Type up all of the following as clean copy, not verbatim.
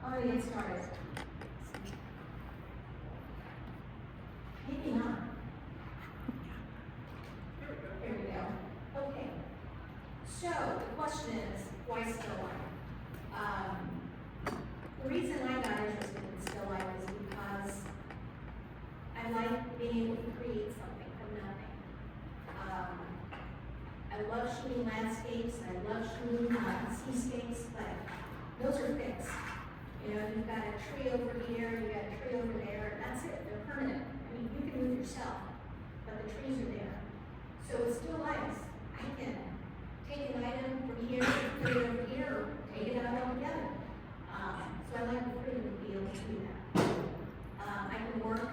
I'm gonna get started. Maybe not. Here we go. Okay. So the question is, why still life? The reason I got interested in still life is because I like being able to create something from nothing. I love shooting landscapes, I love shooting seascapes, but those are fixed. You know, you've got a tree over here, you've got a tree over there, and that's it, they're permanent. I mean, you can move yourself, but the trees are there. So with still lifes, I can take an item from here, put it over here, or take it out altogether. So I like the freedom to be able to do that. I can work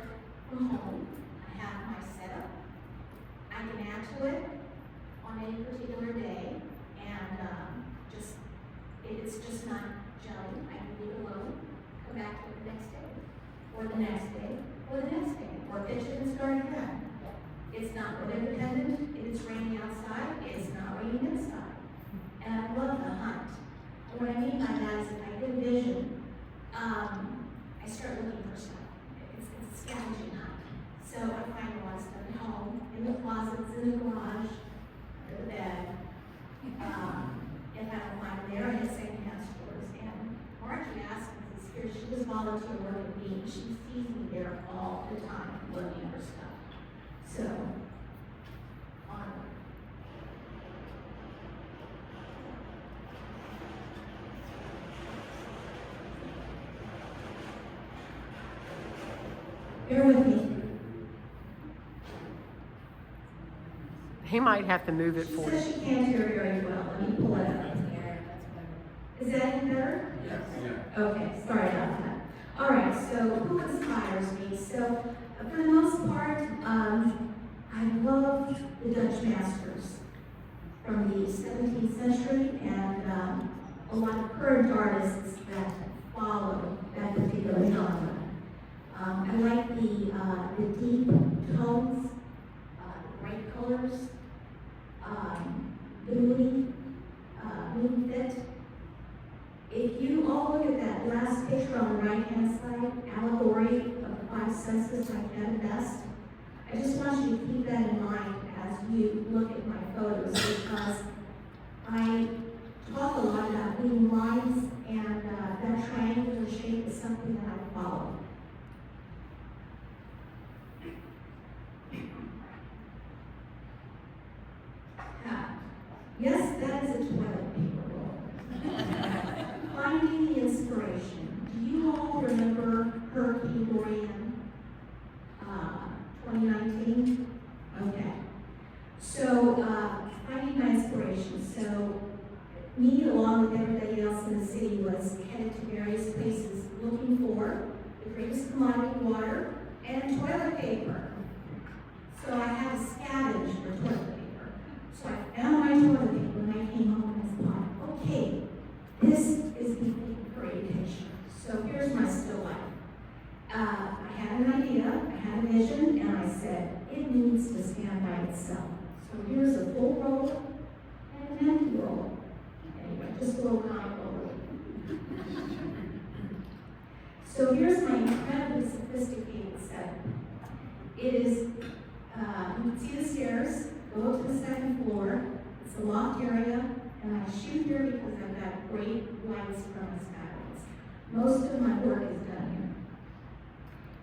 from home, I have my setup, I can add to it on any particular day, and if it's just not gelling, I can leave it alone, come back to it the next day, or the next day, or the next day, or pitch it and start again. It's not weather dependent. If it's raining outside, it's not raining inside. And I love the hunt. And what I mean by that is if I get a vision, I start looking for stuff. It's a scavenging hunt. So I find a lot of stuff at home, in the closets, in the garage, under the bed. If I don't find them there, I hit secondhand stores. And Margie asked me this here, she was volunteer working with me, and she sees me there all the time looking for stuff. So, onward. Bear with me. He might have to move it She for says you. she can't hear very well. Let me pull it up. Is that any better? Yes. Yeah. Okay, sorry about that. All right, so who inspires me? So, for the most part, I love the Dutch masters from the 17th century and a lot of current artists that follow that particular genre. I like the deep tones, bright colors, the moody fit. If you all look at that last picture on the right-hand side, allegory of the five senses like at best, I just want you to keep that in mind as you look at my photos, because I talk a lot about leading lines, and that triangular shape is something that I follow. Yes, that is a toilet paper roll. Finding the inspiration. Do you all remember Hurricane Dorian 2019? Okay. So, finding my inspiration. So, me, along with everybody else in the city, was headed to various places looking for the greatest commodity, water, and toilet paper. So I had to scavenge for toilet paper. So I found my toilet paper when I came home and I thought, okay, this is the creation. So here's my still life. I had an idea, I had a vision, and I said, it needs to stand by itself. So here's a full roll and an empty roll. Anyway, just a little comic overlay. So here's my incredibly sophisticated setup. It is, you can see the stairs, go up to the second floor. It's a loft area, and I shoot here because I've got great lights from the skylights. Most of my work is done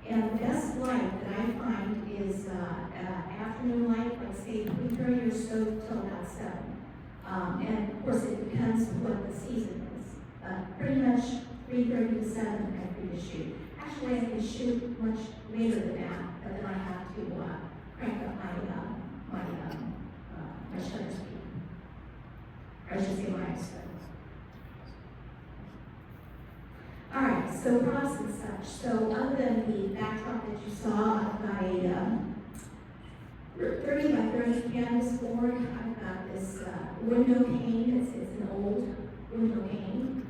here. And the best light that I find is afternoon light, like say 3:30 or so till about 7. And of course it depends what the season is. Pretty much 3:30 to 7 I'm free to shoot. Actually, I can shoot much later than that, but then I have to crank up my shutter speed. Or I should say my exposure. All right, so props and such. So other than the backdrop that you saw, I've got a 30 by 30 canvas board. I've got this window pane. It's an old window pane.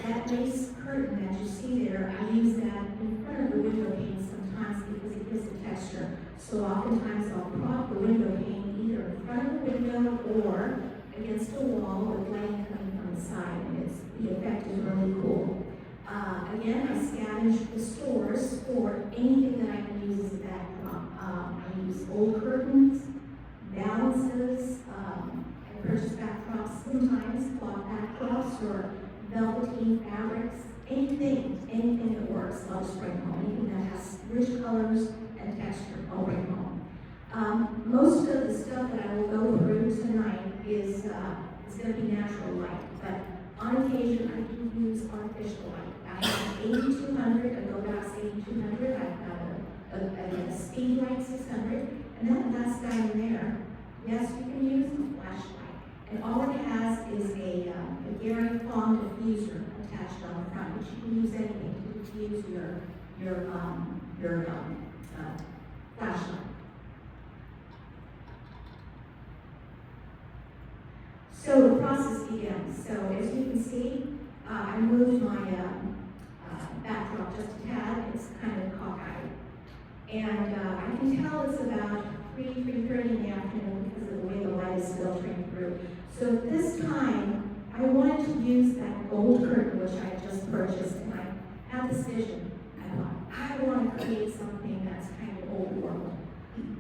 That lace curtain that you see there, I use that in front of the window pane sometimes because it gives a texture. So oftentimes I'll prop the window pane either in front of the window or against a wall with light coming from the side, and the effect is really cool. again, I scavenge the stores for anything that I can use as a backdrop. I use old curtains, balances, I purchase backdrops sometimes, cloth backdrops or velveteen fabrics, anything that works, I'll just bring home. Anything that has rich colors and texture, I'll bring home. Most of the stuff that I will go through tonight is going to be natural light, but on occasion I do use artificial light. I have 8200, a Godox 8200, I've got a speed light 600, and that last guy in there, yes, you can use a flashlight. And all it has is a Gary Fong diffuser attached on the front, which you can use anything to diffuse your flashlight. So the process begins. So as you can see, I moved my backdrop just a tad. It's kind of cockeyed. And I can tell it's about 3:30 in the afternoon because of the way the light is filtering through. So at this time, I wanted to use that gold curtain which I had just purchased, and I had this vision. I thought, I want to create something that's kind of old world.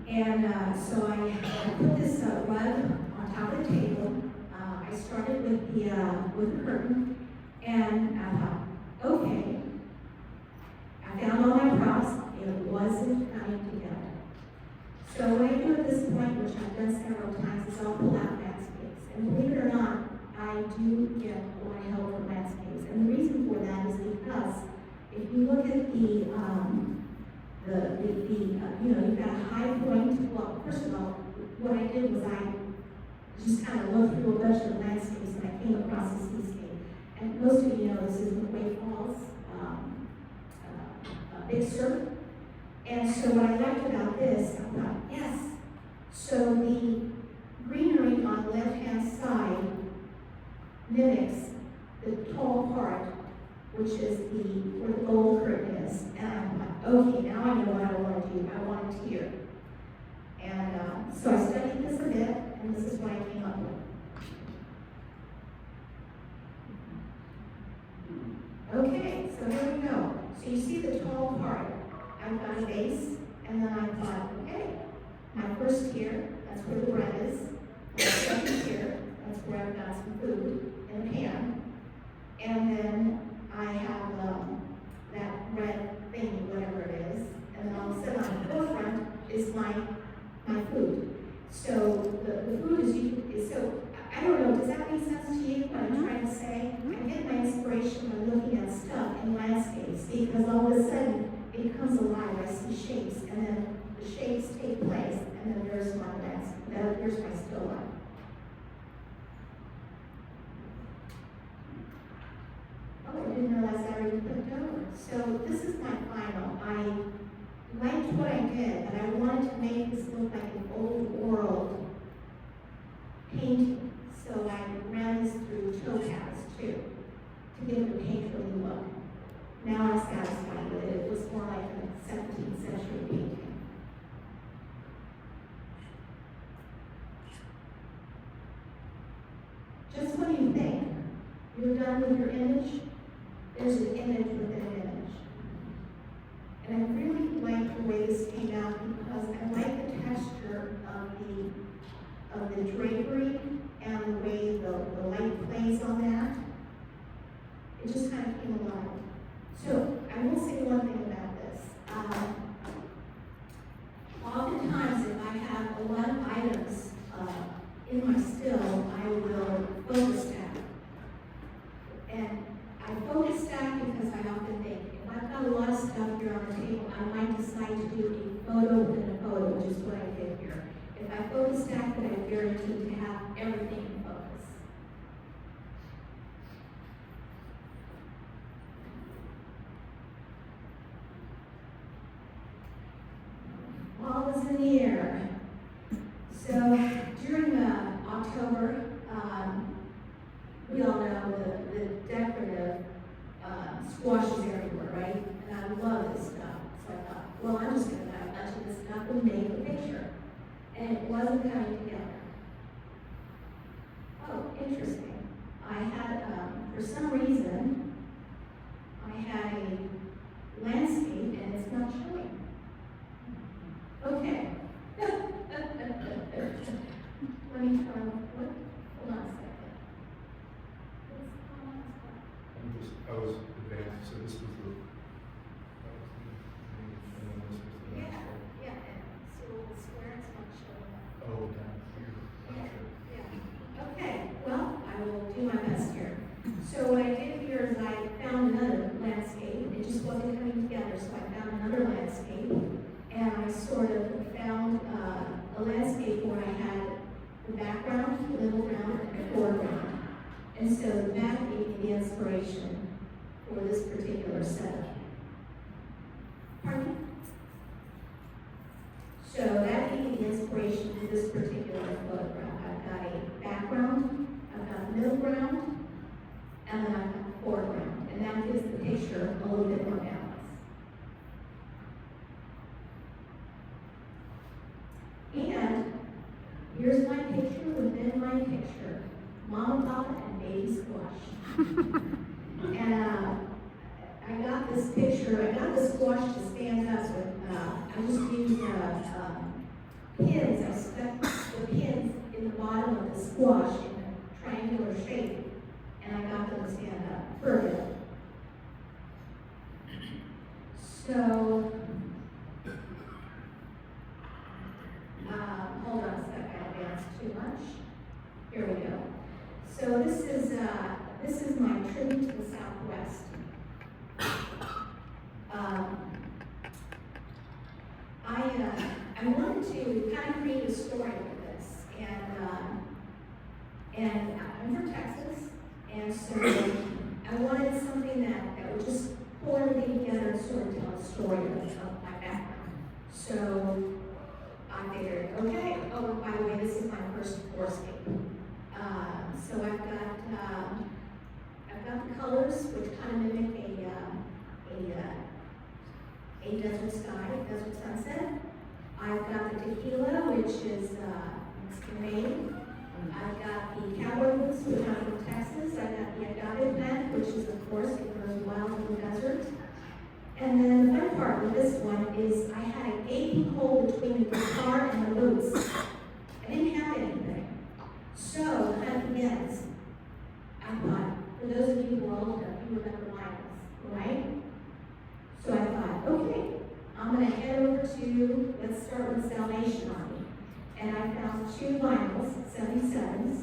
And so I put this rug on top of the table. I started with the curtain, and I thought, okay, I found all my props. It wasn't coming together. So what I do at this point, which I've done several times, is I'll pull out landscapes. And believe it or not, I do get a lot of help from landscapes. And the reason for that is because if you look at you've got a high point. Well, first of all, what I did was I just kind of looked through a bunch of landscapes and I came across this seascape. And most of you know this is McQuay Falls, Big Sur. And so what I liked about this, I thought, yes. So the greenery on the left-hand side mimics the tall part, which is where the gold curtain is. And I thought, okay, now I know what I want to do. I want it here. And so I studied this a bit, and this is what I came up with. Okay, so here we go. So you see the tall part. I've got a base, and then I thought, okay, my first tier, that's where the bread is. My second tier, that's where I've got some food in a pan. And then I have that red thing, whatever it is. And then all of a sudden on the forefront is my food. So the food is so, I don't know, does that make sense to you what I'm trying to say? I get my inspiration by looking at stuff in landscapes because all of a sudden it comes alive. I see shapes, and then the shapes take place, and then there's my landscape, there's my still life. Oh, I didn't realize I already flipped over. So this is my final. I liked what I did, but I wanted to make this look like an old world painting. So I ran this through topaz too, to give it a painterly look. Now I'm satisfied with it. It was more like a 17th century painting. Just when you think you're done with your image, there's an image within an image. And I really like the way this came out because I like the texture of the drapery and the way the light plays on that. It just kind of came alive. So I will say one thing about this. Oftentimes, if I have a lot of items in my still, I will focus stack. And I focus stack because I often think, if I've got a lot of stuff here on the table, I might decide to do a photo within a photo, which is what I did here. If I focus stack, then I'm guaranteed to have everything in focus. All is in the air. So during October, we all know the decorative squashes everywhere, right? And I love this stuff. So I thought, well, I'm just going to buy a bunch of this stuff and make a picture. And it wasn't coming together. Oh, interesting. I had, for some reason, I had a I was advanced, so this was the, that was the, and then this was the next one. Yeah, and see a little square, it's not showing up. Oh, down here, gotcha. Yeah. Okay, well, I will do my best here. So what I did here is I found another landscape. It just wasn't coming together, so I found another landscape. And I sort of found a landscape where I had the background, the middle ground, and the foreground. And so that gave me the inspiration for this particular setup. Pardon me? So that gave me the inspiration for this particular photograph. I've got a background, I've got a middle ground, and then I've got the foreground. And that gives the picture a little bit more balance. And here's my picture within my picture. Mama, Papa, and baby squash. And I got this picture, I got the squash to stand up with, I just used pins. I stuck the pins in the bottom of the squash in a triangular shape, and I got them to stand up further. So, hold on a second, I advanced too much. Here we go. So this is my tribute to the Southwest. I wanted to kind of create a story with this, and I'm from Texas, and so I wanted something that would just pull everything together and sort of tell a story of my background. So I figured, okay, oh, by the way, this is my first fourscape. So I've got the colors, which kind of mimic a desert sky, desert sunset. I've got the tequila, which is Mexican-made. I've got the cowboy boots, which I'm from Texas. I've got the agave plant, which is, of course, it grows wild in the desert. And then the fun part with this one is I had a gaping hole between the guitar and the boots. I didn't have anything. So, kind of begins. I thought, for those of you who are older, you remember vinyls, right? So I thought, okay, I'm going to head over to, let's start with Salvation Army. And I found 2 vinyls, 77s,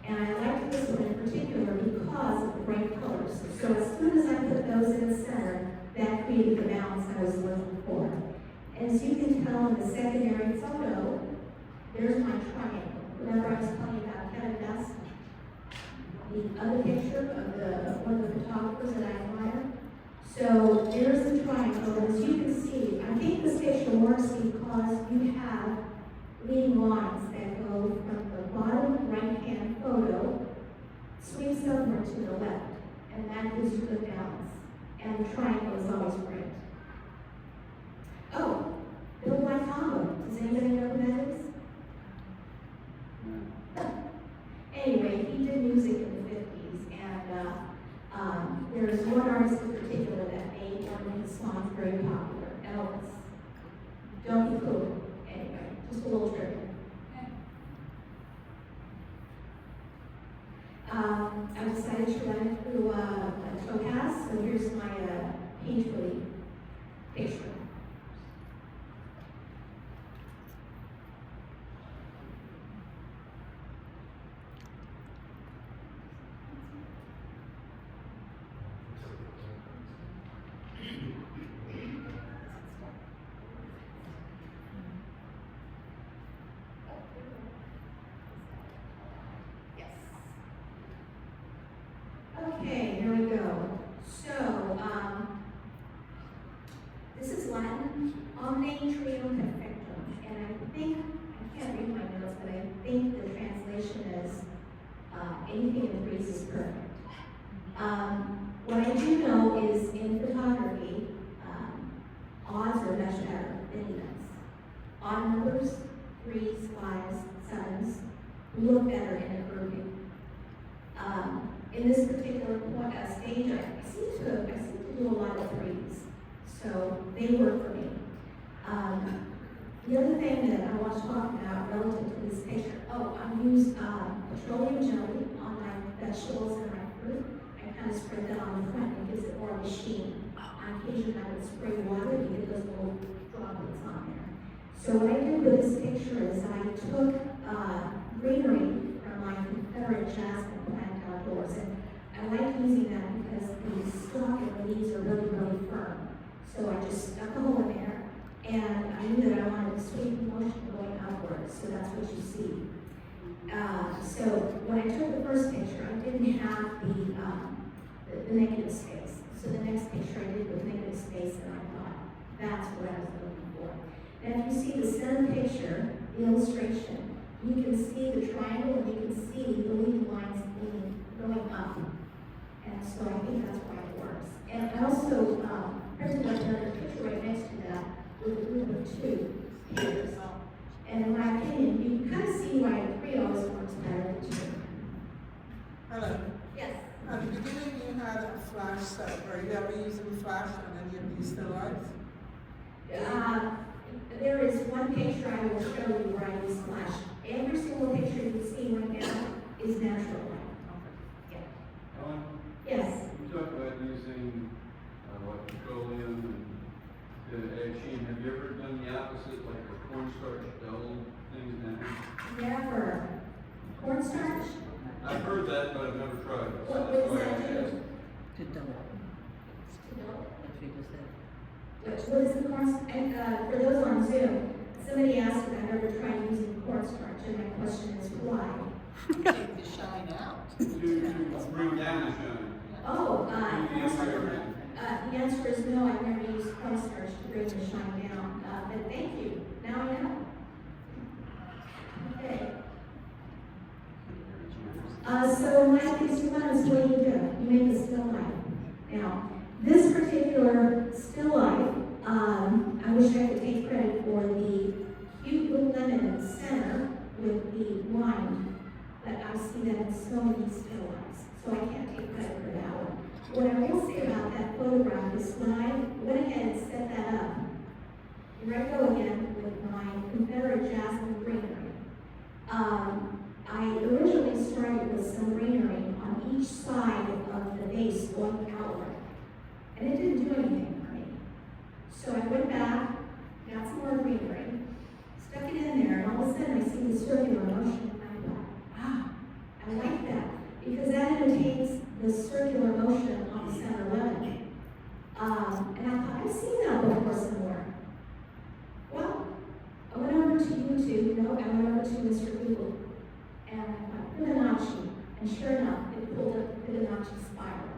and I liked this one in particular because of the bright colors. So as soon as I put those in the center, that created the balance I was looking for. As you can tell in the secondary photo, there's my triangle. Remember I was telling you about Kevin Dust? The other picture of one of the photographers that I admire. So there's the triangle, and as you can see, I think this picture works because you have leading lines that go from the bottom right-hand photo, swings upward to the left, and that gives you good balance. And the triangle is always great. Oh, Bill Black. Does anybody know who that is? Anyway, he did music in the 50s, and there's one artist in particular that made one of his songs very popular, Elvis. Don't be cool. Anyway, just a little trivia. I decided to run it through a topaz, so here's my painterly picture. Okay, here we go. So, this is Latin, omne trio perfectum, and I can't read my notes, but I think the translation is, anything in Greece is perfect. What I do know is in photography, odds are much better than evens. Odd numbers, 3s, 5s, 7s, look better in a grouping. In this particular stage, I seem to do a lot of 3s, so they work for me. The other thing that I want to talk about relative to this picture, I used petroleum jelly on my vegetables and my fruit. I kind of spray that on the front, it gives it more of a sheen. On occasion, I would spray water to get those little droplets on there. So what I did with this picture is I took greenery from my Confederate jasmine plant outdoors, and I like using that because the stalk and the leaves are really, really firm. So I just stuck a hole in there, and I knew that I wanted a sweep motion going upwards, so that's what you see. So when I took the first picture, I didn't have the negative space. So the next picture I did with negative space, and I thought, that's what I was looking for. And if you see the center picture, the illustration, you can see the triangle, and you can see the leading lines going up. And so I think that's why it works. And I also printed up another picture right next to that with a group of two pictures. And in my opinion, you can kind of see why a three always works better than two. Hello. Yes. At the beginning, you had a flash set. Are you ever using flash on any of these still lives? There is one picture I will show you where I use flash. Every single picture you see right now is natural light. Yeah. Helen, Yes. you talked about using, like petroleum and egg sheen. Have you ever done the opposite, like a cornstarch dull things down? Never. Cornstarch? I've heard that, but I've never tried it. So What that's does why that I do? asked. To double, No. as we just said. What is the corn, and, for those on Zoom, somebody asked if I've ever tried using cornstarch, and my question is why? Take the shine out. To bring down the shine. Oh, Do the other way around. the answer is no, I've never used cornstarch to bring the shine down, but thank you, now I know. Okay. So Mike, if you want us, what do? You make a still life. Now, this particular still life, I wish I could take credit for the cute little lemon in the center with the wine, but I see that in so many still lifes, so I can't take credit for that one. What I will say about that photograph is when I went ahead and set that up, here I go again with my Confederate jasmine greenery. I originally started with some greenery on each side of the base going outward, and it didn't do anything for me. So I went back, got some more greenery, stuck it in there, and all of a sudden I see the circular motion, and I thought, wow, I like that, because that imitates the circular motion on the center lemon. And I thought, I've seen that before somewhere. Well, I went over to YouTube, I went over to Mr. Google, and I thought, Fibonacci, and sure enough, it pulled up the Fibonacci spiral.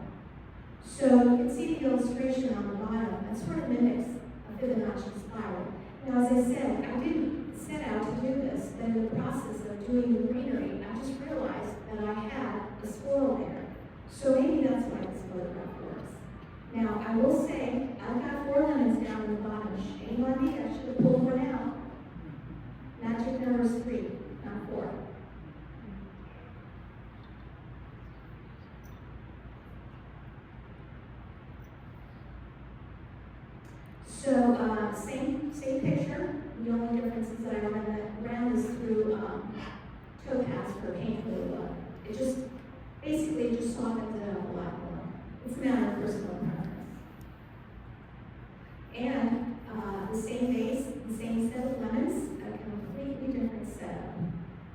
So you can see the illustration on the bottom, that sort of mimics a Fibonacci spiral. Now, as I said, I didn't set out to do this, but in the process of doing the greenery, I just realized that I had a squirrel there. So maybe that's why this photograph works. Now, I will say, I've got 4 lemons down in the bottom. Shame on me, I should have pulled one out. Magic number is 3, not 4. So, same picture. The only difference is that I ran this through topaz for paint glue. It just basically just softens it up a lot more. It's a matter of personal preference. And the same base, the same set of lemons, a completely different setup.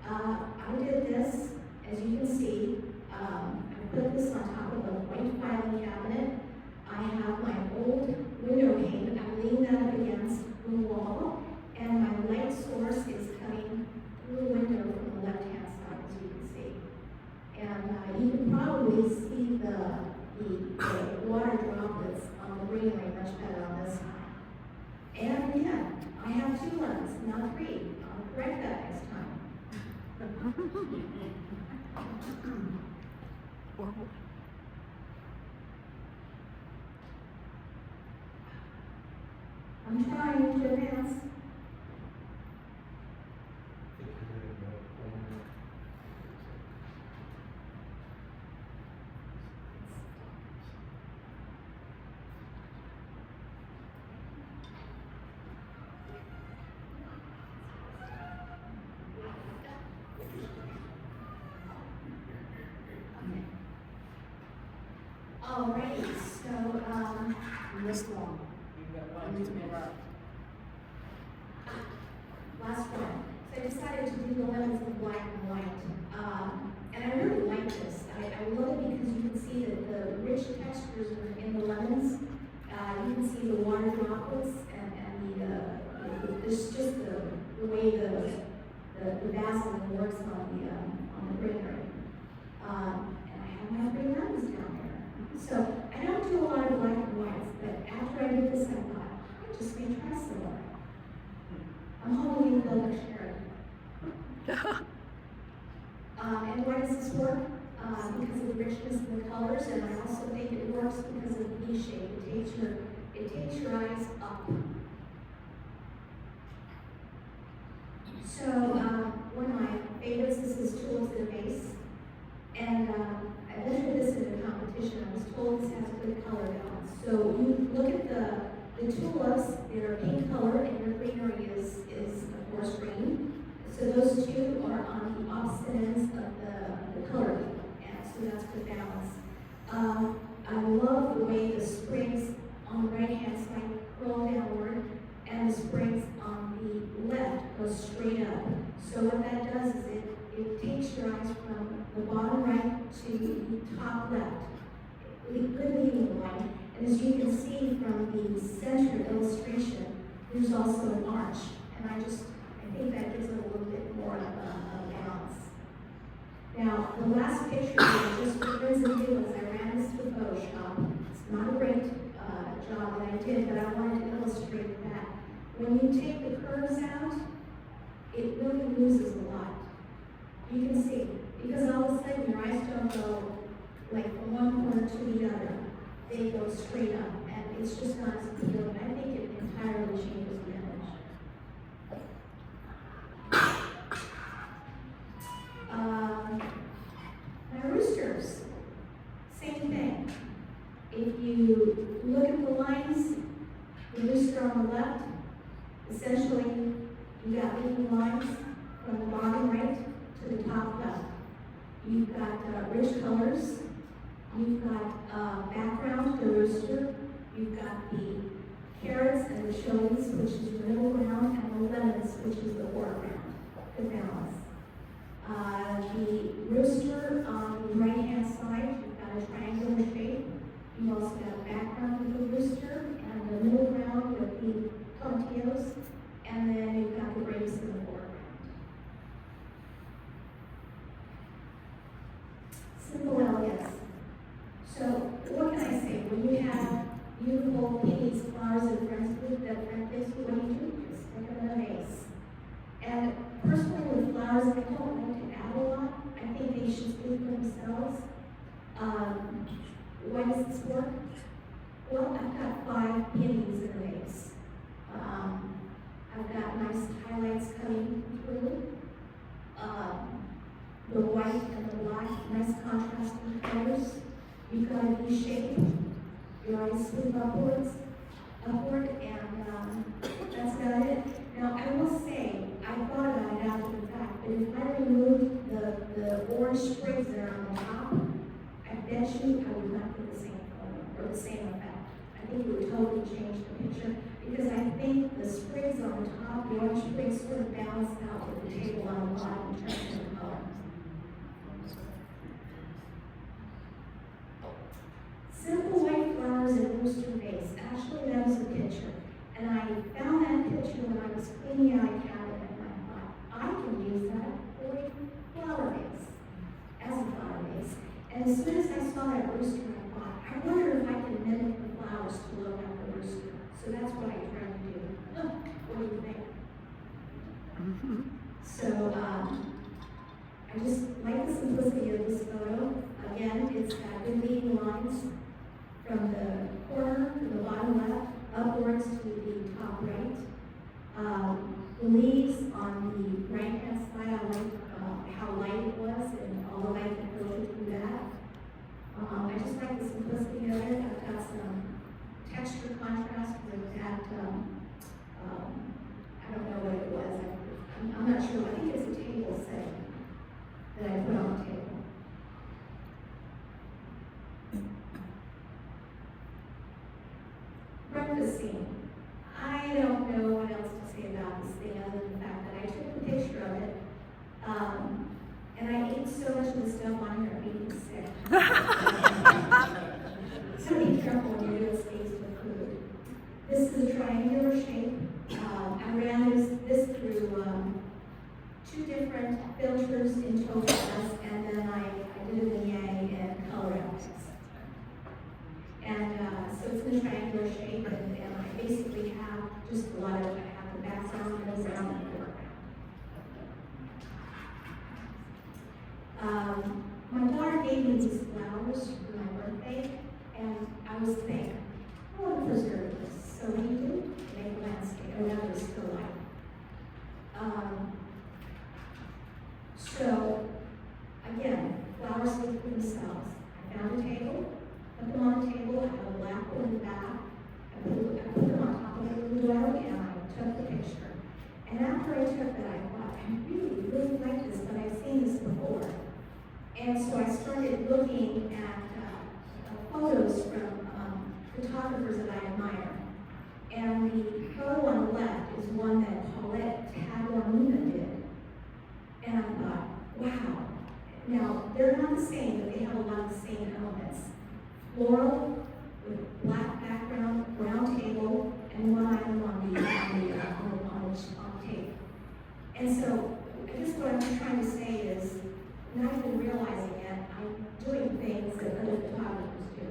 I did this, as you can see, I put this on top of a white filing cabinet. I have my old window pane, I lean that up against the wall, and my light source is coming through the window from the left-hand side, as you can see. And you can probably see the water droplets on the greenery much better on this side. And again, I have 2 lemons, not 3. I'll correct that next time. I'm trying to advance. Alrighty, so, You missed one. I need to go back. last one. So I decided to do the lemons in black and white. And I really like this. I love it because you can see that the rich textures in the lemons. You can see the water droplets and it's just the way the basil works on the greenery. And I have my green lemons down there. So I don't do a lot of black and whites, but after I did this, I thought, I just may try some more. I'm hoping you will share. And why does this work? Because of the richness of the colors, and I also think it works because of the V shape. It takes your eyes up. So one of my favorites is tulips in a vase, and I entered this in a competition. I was told this has good color balance. So you look at the tulips; they're pink color, and your greenery is of course green. So those two are on the opposite ends of the color wheel, and so that's good balance. I love the way the sprigs on the right-hand side curl downward, and the sprigs on the left go straight up. So what that does is it takes your eyes from the bottom right to the top left. Good leading line. And as you can see from the center illustration, there's also an arch. And I think that gives it a little bit more of a balance. Now, the last picture that I just presented you as I ran this through Photoshop. It's not a great job that I did, but I wanted to illustrate that when you take the curves out, it really loses a lot. You can see, because all of a sudden your eyes don't go like from one corner to the other. They go straight up, and it's just not as appealing. I think it entirely changes the image. Now roosters, same thing. If you look at the lines, the rooster on the left, essentially you got leading lines from the bottom right to the top left. You've got rich colors. You've got background, the rooster. You've got the carrots and the chilies, which is the middle ground, and the lemons, which is the foreground. Good balance. The rooster on the right-hand side, you've got a triangular shape. You've also got a background with the rooster, and the middle ground with the tortillas, and then you've got the grapes in the foreground. Simple elegance. So what can I say? When you have beautiful peonies, flowers, and friends food that this what do you do? Just stick them in a vase. And personally with flowers, I don't like to add a lot. I think they should speak for themselves. Why does this work? Well, I've got 5 peonies in a vase. I've got nice highlights coming through. The white and the black, nice contrasting colors. You've got a V shape. Your eyes sweep upward, and that's about it. Now, I will say, I thought about it after the fact, but if I removed the orange sprigs that are on the top, I bet you I would not get the same color or the same effect. I think it would totally change the picture because I think the sprigs on the top, the orange sprigs, sort of balance out with the table on the bottom in terms of color. Simple white flowers in rooster vase. Actually, that was a picture. And I found that picture when I was cleaning out a cabinet, and I thought, I can use that for a flower vase, as a flower vase. And as soon as I saw that rooster, I thought, I wonder if I can mimic the flowers to look like the rooster. So that's what I tried to do. What do you think? So, I just like the simplicity of this photo. Again, it's got good leading lines from the corner to the bottom left, upwards to the top right. The leaves on the right-hand side, I like how light it was and all the light that filtered through that. I just like the simplicity of it. I've got some texture contrast with that, I don't know what it was. I'm not sure. I think it's a table setting that I put on the table. breakfast scene. I don't know what else to say about this thing other than the fact that I took a picture of it. And I ate so much of the stuff on here, it made me sick. So be careful when you do escapes with food. This is a triangular shape. I ran this through two different filters in Topaz, and then I did a vignette and color graphics. And so it's in a triangular shape, and I basically have just a lot of, I have the background, middle ground, and the foreground. My daughter gave me these flowers for my birthday, and I was thinking, I want to preserve this. So what do? You make a landscape, or that was still life. So, again, flowers speak for themselves. I found a table, put them on the table, I have a black one in the back, I put them on top of the window, and I took the picture. And after I took that, I thought, I really like this, but I've seen this before. And so I started looking at photos from photographers that I admire. And the photo on the left is one that Paulette Tagliamina did. And I thought, wow. Now, they're not the same, but they have a lot of the same elements. Floral with black background, round table, and one item on the table. And so, I guess what I'm trying to say is, not even realizing it, I'm doing things that other photographers do.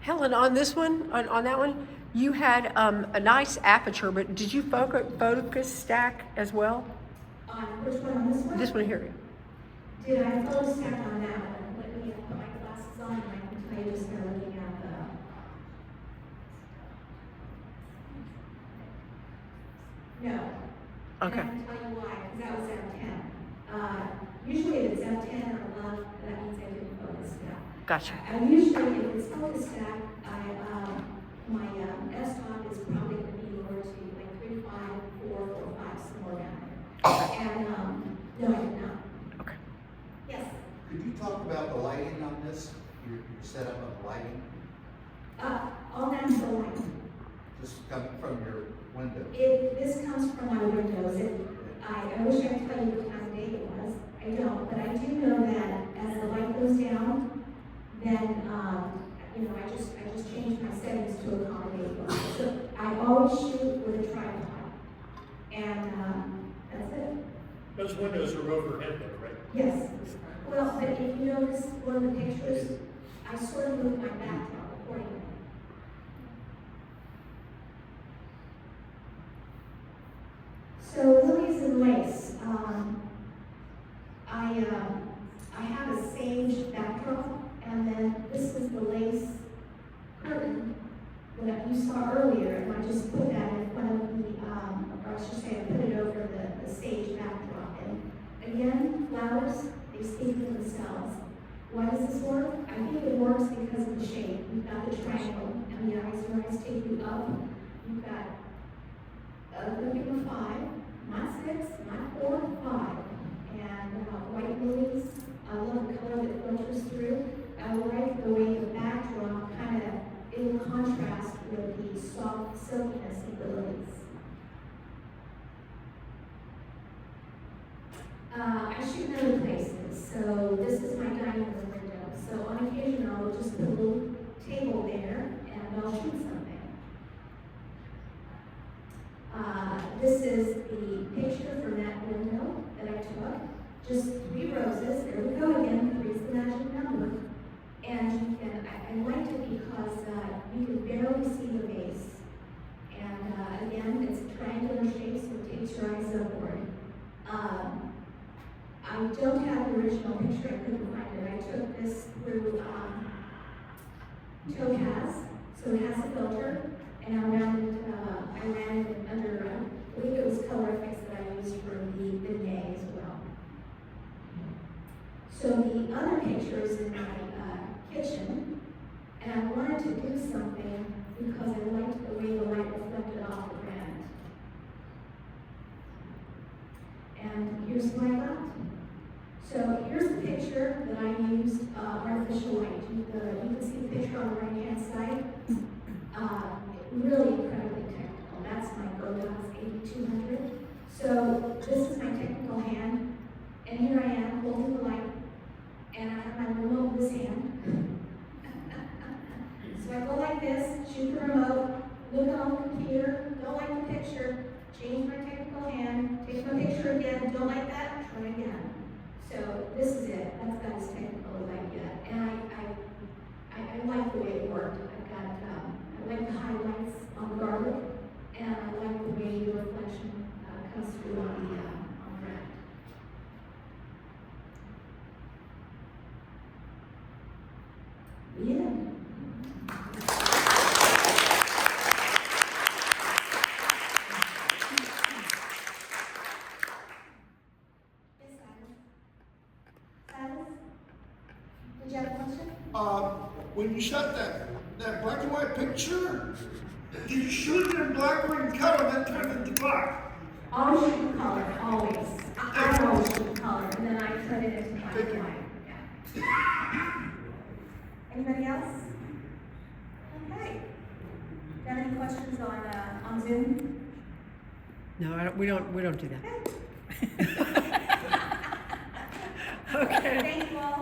Helen, on this one, on that one, you had a nice aperture, but did you focus stack as well? On which one, on this one? This one here. Did I photo stack on that one? Let me put my glasses on and I can tell you just by looking at the. No. Okay. And I can tell you why, because that was F10. Usually if it's F10 or above, that means I didn't focus stack. Gotcha. I usually, if it's focus stack, my desktop is probably going to be lower to like 3, 5, 4, 4, 5, somewhere down there. And no, I did not. Okay. Yes. Could you talk about the lighting on this, your setup of lighting, All natural light. just coming from your window? This comes from my windows. I wish I could tell you what time of day it was. I don't, but I do know that as the light goes down, then I just change my settings to accommodate light. So I always shoot with a tripod, and that's it. Those windows are overhead though, right? Yes. Well, but if you notice one of the pictures, I sort of moved my backdrop accordingly. So lilies and lace. I have a sage backdrop, and then this is the lace curtain that you saw earlier, and I just put that in front of the, or I should say, I put it over the sage backdrop. And again, flowers, they speak for themselves. Why does this work? I think it works because of the shape. You've got the triangle, and the eyes, your eyes take you up. You've got a figure 5, not 6, not 4, 5. And white lilies, I love the color that filters through. I like the way the backdrop kind of, it will contrast with the soft silkiness of the lilies. I shoot in other places, so this is my dining room window. So on occasion, I'll just put a little table there and I'll shoot something. This is the picture from that window that I took. Just 3 roses. There we go again. 3 is the magic number. And you can, I liked it because you can barely see the base. And again, it's a triangular shape, so it takes your eyes upward. I don't have the original picture. I couldn't find it. I took this through Topaz, so it has a filter, and I ran it under, I believe it was color effects that I used for the vignette as well. So the other picture is in my kitchen, and I wanted to do something because I liked the way the light reflected off the ground. And here's what I got. So here's the picture that I used artificial light. You can see the picture on the right-hand side. 200. So this is my technical hand, and here I am holding the light, and I have my remote in this hand. So I go like this, shoot the remote, look on the computer, don't like the picture, change my technical hand, take my picture again, don't like that, try again. So this is it, that's about as technical as I get, and I like the way it worked. I've got, I like the highlights on the garlic, and I like the way the reflection comes through on the red. Yeah. Yes, Silas? Did you have a question? When you shot that black and white picture, did you shoot it in black or in color, then turn it into black? Always shoot in color, always. I always shoot in color, and then I turn it into black and white. Yeah. Anybody else? Okay. Do you have any questions on Zoom? No, we don't do that. Okay. Okay. Thank you all.